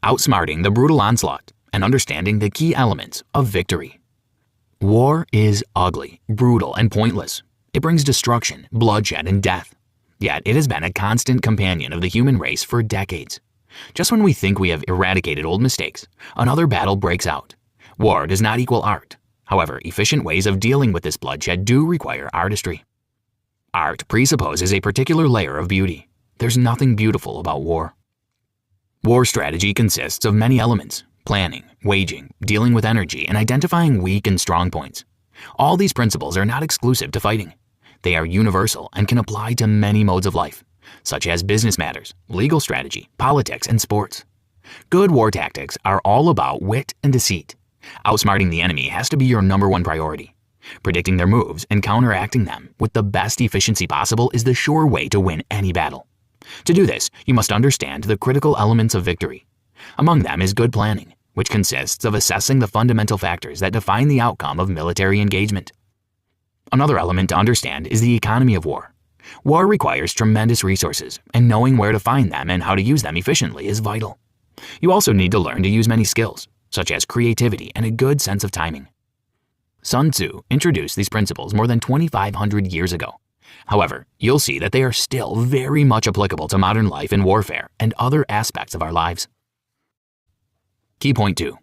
outsmarting the brutal onslaught, and understanding the key elements of victory. War is ugly, brutal, and pointless. It brings destruction, bloodshed, and death. Yet it has been a constant companion of the human race for decades. Just when we think we have eradicated old mistakes, another battle breaks out. War does not equal art. However, efficient ways of dealing with this bloodshed do require artistry. Art presupposes a particular layer of beauty. There's nothing beautiful about war. War strategy consists of many elements: planning, waging, dealing with energy, and identifying weak and strong points. All these principles are not exclusive to fighting. They are universal and can apply to many modes of life, such as business matters, legal strategy, politics, and sports. Good war tactics are all about wit and deceit. Outsmarting the enemy has to be your #1 priority. Predicting their moves and counteracting them with the best efficiency possible is the sure way to win any battle. To do this, you must understand the critical elements of victory. Among them is good planning, which consists of assessing the fundamental factors that define the outcome of military engagement. Another element to understand is the economy of war. War requires tremendous resources, and knowing where to find them and how to use them efficiently is vital. You also need to learn to use many skills, such as creativity and a good sense of timing. Sun Tzu introduced these principles more than 2,500 years ago. However, you'll see that they are still very much applicable to modern life and warfare and other aspects of our lives. Key point 2.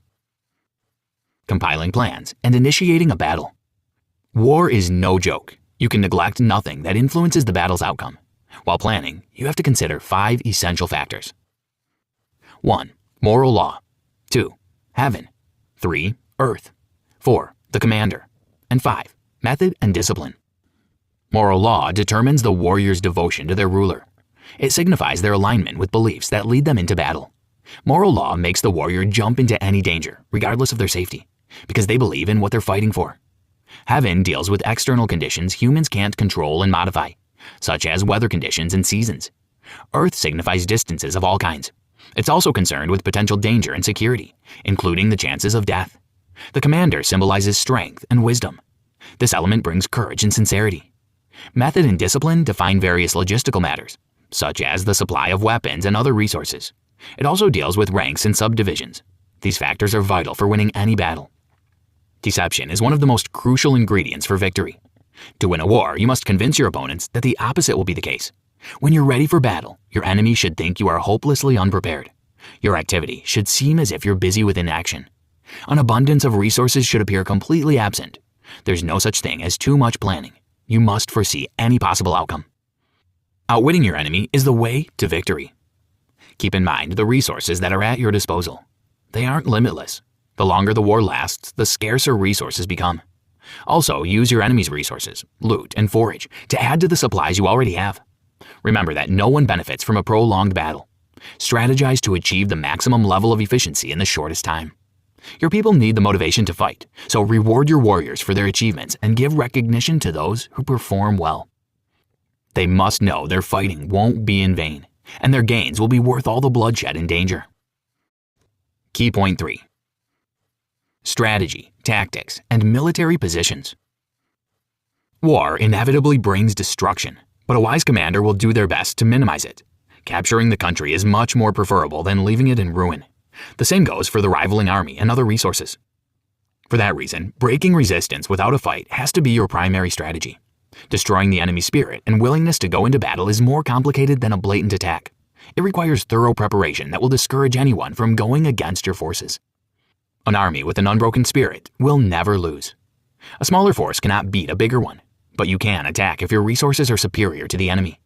Compiling plans and initiating a battle. War is no joke. You can neglect nothing that influences the battle's outcome. While planning, you have to consider 5 essential factors. 1. Moral law. 2. Heaven. 3. Earth. 4. The commander. And 5. Method and discipline. Moral law determines the warrior's devotion to their ruler. It signifies their alignment with beliefs that lead them into battle. Moral law makes the warrior jump into any danger, regardless of their safety, because they believe in what they're fighting for. Heaven deals with external conditions humans can't control and modify, such as weather conditions and seasons. Earth signifies distances of all kinds. It's also concerned with potential danger and security, including the chances of death. The commander symbolizes strength and wisdom. This element brings courage and sincerity. Method and discipline define various logistical matters, such as the supply of weapons and other resources. It also deals with ranks and subdivisions. These factors are vital for winning any battle. Deception is one of the most crucial ingredients for victory. To win a war, you must convince your opponents that the opposite will be the case. When you're ready for battle, your enemy should think you are hopelessly unprepared. Your activity should seem as if you're busy with inaction. An abundance of resources should appear completely absent. There's no such thing as too much planning. You must foresee any possible outcome. Outwitting your enemy is the way to victory. Keep in mind the resources that are at your disposal. They aren't limitless. The longer the war lasts, the scarcer resources become. Also, use your enemy's resources, loot, and forage to add to the supplies you already have. Remember that no one benefits from a prolonged battle. Strategize to achieve the maximum level of efficiency in the shortest time. Your people need the motivation to fight, so reward your warriors for their achievements and give recognition to those who perform well. They must know their fighting won't be in vain, and their gains will be worth all the bloodshed and danger. Key point 3. Strategy, tactics, and military positions. War inevitably brings destruction, but a wise commander will do their best to minimize it. Capturing the country is much more preferable than leaving it in ruin. The same goes for the rivaling army and other resources. For that reason, breaking resistance without a fight has to be your primary strategy. Destroying the enemy's spirit and willingness to go into battle is more complicated than a blatant attack. It requires thorough preparation that will discourage anyone from going against your forces. An army with an unbroken spirit will never lose. A smaller force cannot beat a bigger one, but you can attack if your resources are superior to the enemy.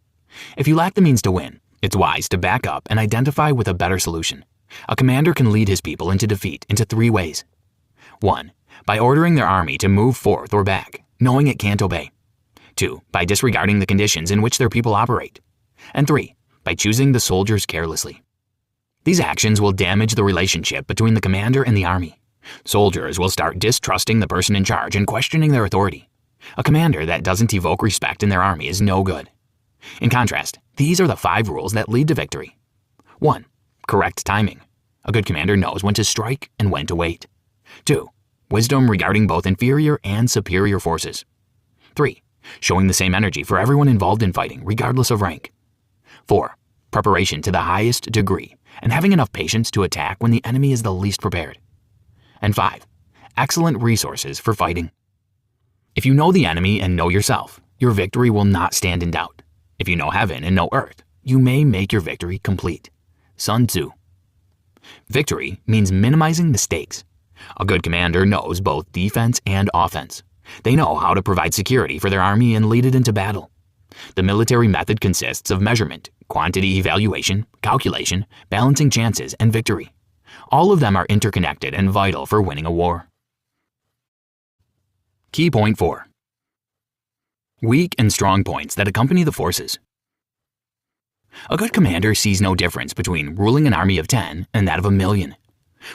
If you lack the means to win, it's wise to back up and identify with a better solution. A commander can lead his people into defeat into 3 ways. 1. By ordering their army to move forth or back, knowing it can't obey. 2. By disregarding the conditions in which their people operate. And 3. By choosing the soldiers carelessly. These actions will damage the relationship between the commander and the army. Soldiers will start distrusting the person in charge and questioning their authority. A commander that doesn't evoke respect in their army is no good. In contrast, these are the 5 rules that lead to victory. 1. Correct timing. A good commander knows when to strike and when to wait. 2. Wisdom regarding both inferior and superior forces. 3. Showing the same energy for everyone involved in fighting, regardless of rank. 4. Preparation to the highest degree, and having enough patience to attack when the enemy is the least prepared. And 5. Excellent resources for fighting. If you know the enemy and know yourself, your victory will not stand in doubt. If you know heaven and know earth, you may make your victory complete. Sun Tzu. Victory means minimizing mistakes. A good commander knows both defense and offense. They know how to provide security for their army and lead it into battle. The military method consists of measurement, quantity evaluation, calculation, balancing chances, and victory. All of them are interconnected and vital for winning a war. Key point 4. Weak and strong points that accompany the forces. A good commander sees no difference between ruling an army of 10 and that of 1,000,000.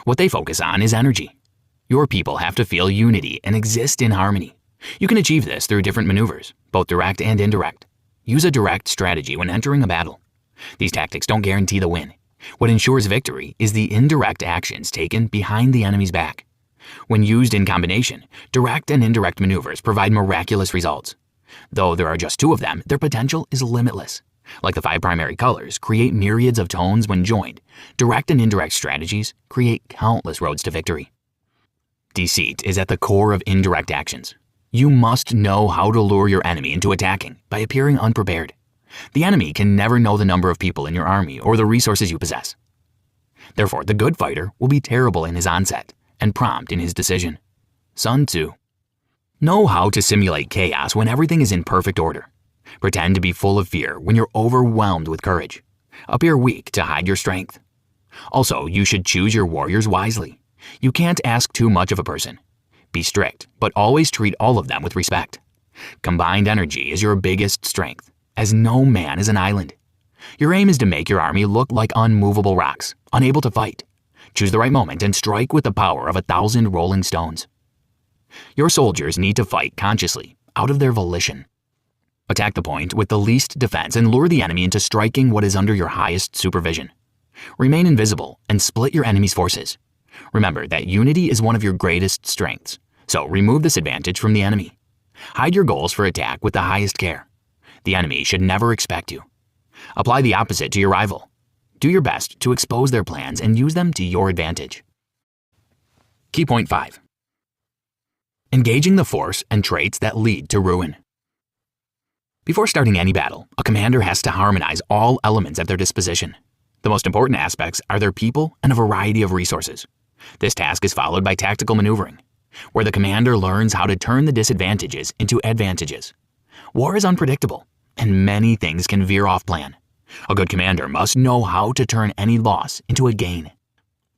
What they focus on is energy. Your people have to feel unity and exist in harmony. You can achieve this through different maneuvers, both direct and indirect. Use a direct strategy when entering a battle. These tactics don't guarantee the win. What ensures victory is the indirect actions taken behind the enemy's back. When used in combination, direct and indirect maneuvers provide miraculous results. Though there are just 2 of them, their potential is limitless. Like the 5 primary colors create myriads of tones when joined, direct and indirect strategies create countless roads to victory. Deceit is at the core of indirect actions. You must know how to lure your enemy into attacking by appearing unprepared. The enemy can never know the number of people in your army or the resources you possess. Therefore, the good fighter will be terrible in his onset and prompt in his decision. Sun Tzu. Know how to simulate chaos when everything is in perfect order. Pretend to be full of fear when you're overwhelmed with courage. Appear weak to hide your strength. Also, you should choose your warriors wisely. You can't ask too much of a person. Be strict, but always treat all of them with respect. Combined energy is your biggest strength, as no man is an island. Your aim is to make your army look like unmovable rocks, unable to fight. Choose the right moment and strike with the power of 1,000 rolling stones. Your soldiers need to fight consciously, out of their volition. Attack the point with the least defense and lure the enemy into striking what is under your highest supervision. Remain invisible and split your enemy's forces. Remember that unity is one of your greatest strengths, so remove this advantage from the enemy. Hide your goals for attack with the highest care. The enemy should never expect you. Apply the opposite to your rival. Do your best to expose their plans and use them to your advantage. Key point 5. Engaging the force and traits that lead to ruin. Before starting any battle, a commander has to harmonize all elements at their disposition. The most important aspects are their people and a variety of resources. This task is followed by tactical maneuvering, where the commander learns how to turn the disadvantages into advantages. War is unpredictable, and many things can veer off plan. A good commander must know how to turn any loss into a gain.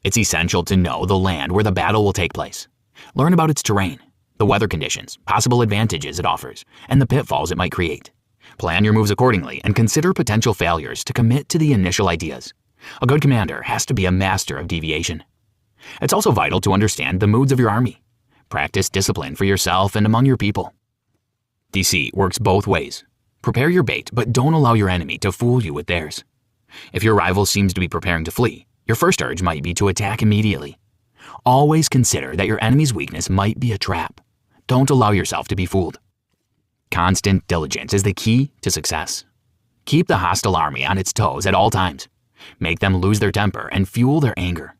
It's essential to know the land where the battle will take place. Learn about its terrain, the weather conditions, possible advantages it offers, and the pitfalls it might create. Plan your moves accordingly and consider potential failures to commit to the initial ideas. A good commander has to be a master of deviation. It's also vital to understand the moods of your army. Practice discipline for yourself and among your people. Deceit works both ways. Prepare your bait, but don't allow your enemy to fool you with theirs. If your rival seems to be preparing to flee, your first urge might be to attack immediately. Always consider that your enemy's weakness might be a trap. Don't allow yourself to be fooled. Constant diligence is the key to success. Keep the hostile army on its toes at all times. Make them lose their temper and fuel their anger.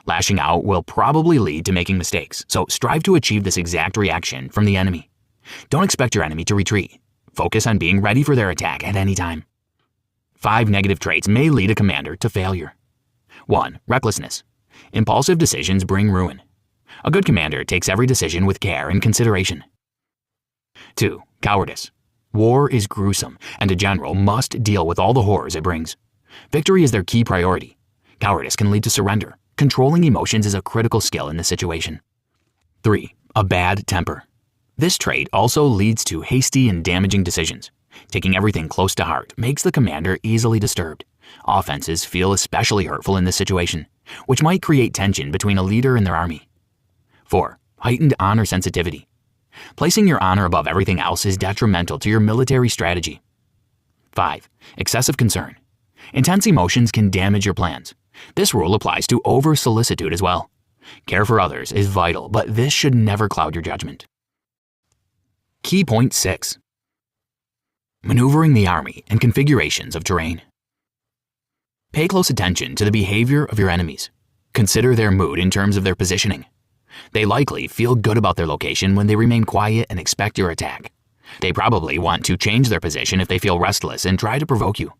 Lashing out will probably lead to making mistakes, so strive to achieve this exact reaction from the enemy. Don't expect your enemy to retreat. Focus on being ready for their attack at any time. 5 negative traits may lead a commander to failure. 1. Recklessness. Impulsive decisions bring ruin. A good commander takes every decision with care and consideration. 2. Cowardice. War is gruesome, and a general must deal with all the horrors it brings. Victory is their key priority. Cowardice can lead to surrender. Controlling emotions is a critical skill in this situation. 3. A bad temper. This trait also leads to hasty and damaging decisions. Taking everything close to heart makes the commander easily disturbed. Offenses feel especially hurtful in this situation, which might create tension between a leader and their army. 4. Heightened honor sensitivity. Placing your honor above everything else is detrimental to your military strategy. 5. Excessive concern. Intense emotions can damage your plans. This rule applies to over-solicitude as well. Care for others is vital, but this should never cloud your judgment. Key point 6. Maneuvering the army and configurations of terrain. Pay close attention to the behavior of your enemies. Consider their mood in terms of their positioning. They likely feel good about their location when they remain quiet and expect your attack. They probably want to change their position if they feel restless and try to provoke you.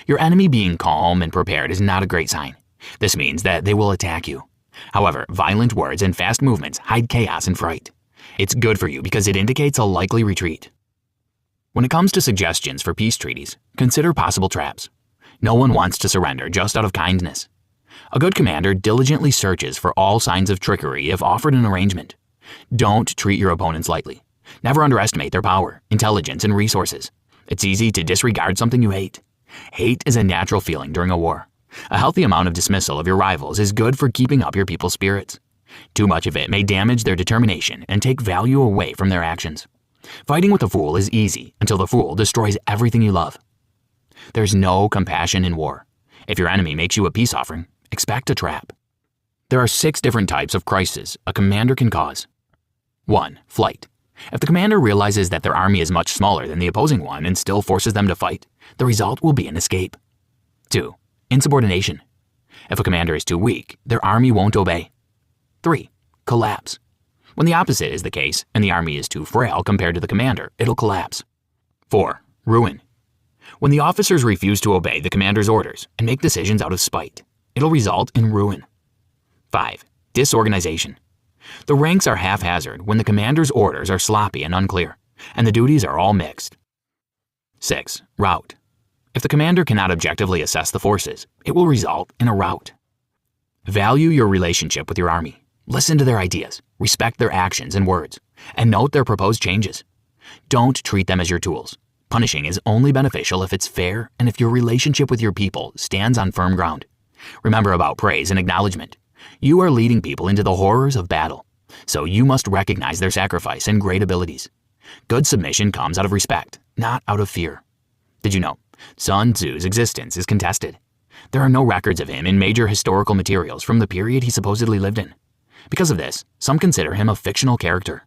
Your enemy being calm and prepared is not a great sign. This means that they will attack you. However, violent words and fast movements hide chaos and fright. It's good for you because it indicates a likely retreat. When it comes to suggestions for peace treaties, consider possible traps. No one wants to surrender just out of kindness. A good commander diligently searches for all signs of trickery if offered an arrangement. Don't treat your opponents lightly. Never underestimate their power, intelligence, and resources. It's easy to disregard something you hate. Hate is a natural feeling during a war. A healthy amount of dismissal of your rivals is good for keeping up your people's spirits. Too much of it may damage their determination and take value away from their actions. Fighting with a fool is easy until the fool destroys everything you love. There's no compassion in war. If your enemy makes you a peace offering, expect a trap. There are 6 different types of crisis a commander can cause. 1. Flight. If the commander realizes that their army is much smaller than the opposing one and still forces them to fight, the result will be an escape. 2. Insubordination. If a commander is too weak, their army won't obey. 3. Collapse. When the opposite is the case and the army is too frail compared to the commander, it'll collapse. 4. Ruin. When the officers refuse to obey the commander's orders and make decisions out of spite, it'll result in ruin. 5. Disorganization. The ranks are haphazard when the commander's orders are sloppy and unclear, and the duties are all mixed. 6. Rout. If the commander cannot objectively assess the forces, it will result in a rout. Value your relationship with your army. Listen to their ideas, respect their actions and words, and note their proposed changes. Don't treat them as your tools. Punishing is only beneficial if it's fair and if your relationship with your people stands on firm ground. Remember about praise and acknowledgement. You are leading people into the horrors of battle, so you must recognize their sacrifice and great abilities. Good submission comes out of respect, not out of fear. Did you know Sun Tzu's existence is contested? There are no records of him in major historical materials from the period he supposedly lived in. Because of this, some consider him a fictional character.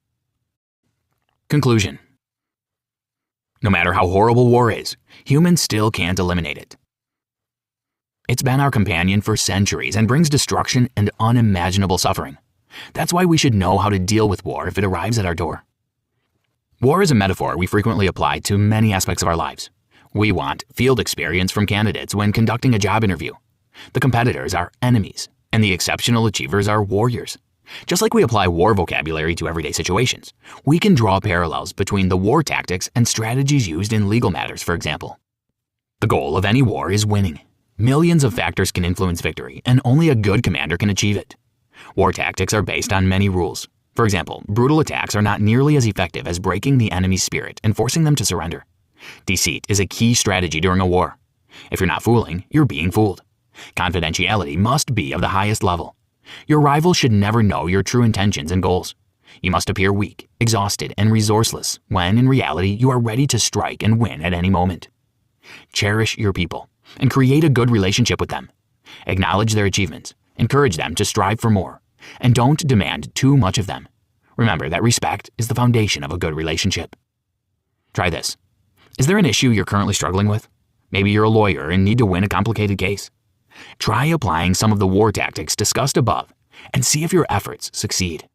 Conclusion. No matter how horrible war is, humans still can't eliminate it. It's been our companion for centuries and brings destruction and unimaginable suffering. That's why we should know how to deal with war if it arrives at our door. War is a metaphor we frequently apply to many aspects of our lives. We want field experience from candidates when conducting a job interview. The competitors are enemies, and the exceptional achievers are warriors. Just like we apply war vocabulary to everyday situations, we can draw parallels between the war tactics and strategies used in legal matters, for example. The goal of any war is winning. Millions of factors can influence victory, and only a good commander can achieve it. War tactics are based on many rules. For example, brutal attacks are not nearly as effective as breaking the enemy's spirit and forcing them to surrender. Deceit is a key strategy during a war. If you're not fooling, you're being fooled. Confidentiality must be of the highest level. Your rival should never know your true intentions and goals. You must appear weak, exhausted, and resourceless when, in reality, you are ready to strike and win at any moment. Cherish your people and create a good relationship with them. Acknowledge their achievements, encourage them to strive for more, and don't demand too much of them. Remember that respect is the foundation of a good relationship. Try this. Is there an issue you're currently struggling with? Maybe you're a lawyer and need to win a complicated case. Try applying some of the war tactics discussed above and see if your efforts succeed.